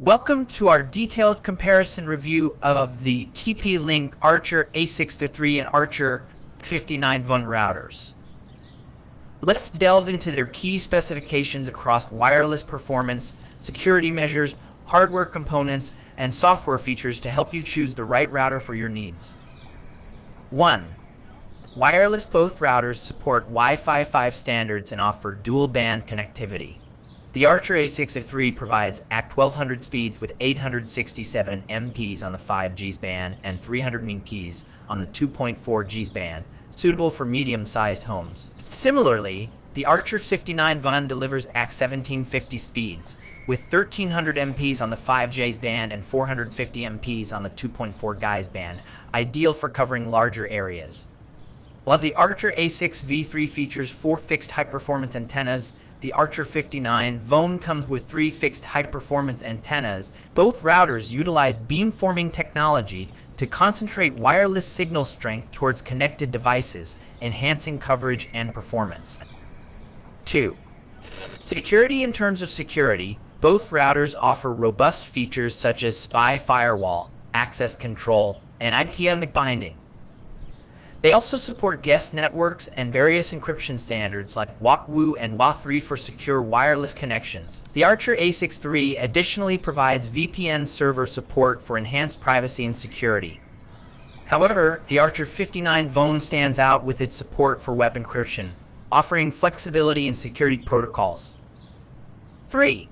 Welcome to our detailed comparison review of the TP-Link Archer A653 and Archer 59 VUN routers. Let's delve into their key specifications across wireless performance, security measures, hardware components, and software features to help you choose the right router for your needs. 1. Wireless. Both routers support Wi-Fi 5 standards and offer dual-band connectivity. The Archer A653 provides ACK 1200 speeds with 867 MPs on the 5Gs band and 300 MPs on the 2.4Gs band, suitable for medium-sized homes. Similarly, the Archer 59 VUN delivers ACK 1750 speeds with 1300 MPs on the 5Gs band and 450 MPs on the 2.4Gs band, ideal for covering larger areas. While the Archer A6V3 features 4 fixed high-performance antennas, the Archer 59 VUN comes with 3 fixed high-performance antennas. Both routers utilize beamforming technology to concentrate wireless signal strength towards connected devices, enhancing coverage and performance. 2. Security. In terms of security, both routers offer robust features such as SPI firewall, access control, and IP binding. They also support guest networks and various encryption standards like WAC2 and WA3 for secure wireless connections. The Archer A653 additionally provides VPN server support for enhanced privacy and security. However, the Archer 59 VUN stands out with its support for web encryption, offering flexibility in security protocols. 3.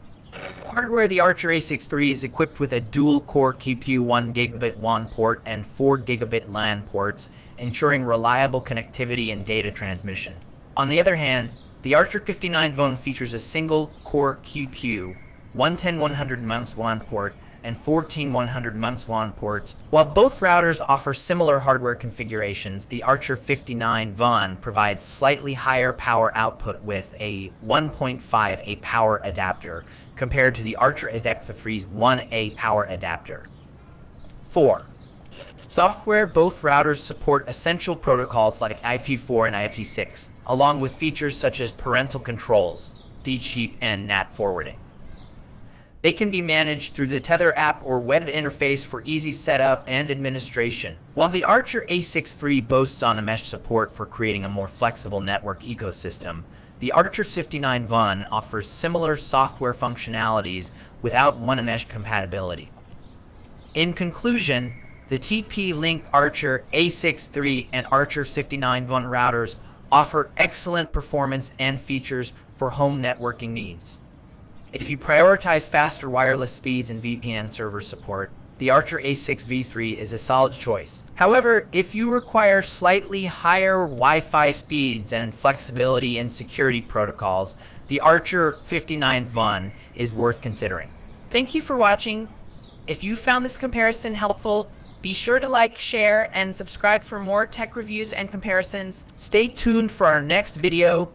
Hardware. The Archer A653 is equipped with a dual-core QPU 1 gigabit WAN port and 4 gigabit LAN ports, ensuring reliable connectivity and data transmission. On the other hand, the Archer 59 VUN features a single-core QPU, 110-100 MEMS WAN port, and 14-100 MEMS WAN ports. While both routers offer similar hardware configurations, the Archer 59 VUN provides slightly higher power output with a 1.5A power adapter compared to the Archer A653's 1A power adapter. 4. Software. Both routers support essential protocols like IP4 and IP6, along with features such as parental controls, DHCP, and NAT forwarding. They can be managed through the Tether app or web interface for easy setup and administration. While the Archer A653 boasts on mesh support for creating a more flexible network ecosystem, the Archer 59 VUN offers similar software functionalities without one-mesh compatibility. In conclusion, the TP-Link Archer A653 and Archer 59 VUN routers offer excellent performance and features for home networking needs. If you prioritize faster wireless speeds and VPN server support, the Archer A6V3 is a solid choice. However, if you require slightly higher Wi-Fi speeds and flexibility in security protocols, the Archer 59 VUN is worth considering. Thank you for watching. If you found this comparison helpful, be sure to like, share, and subscribe for more tech reviews and comparisons. Stay tuned for our next video.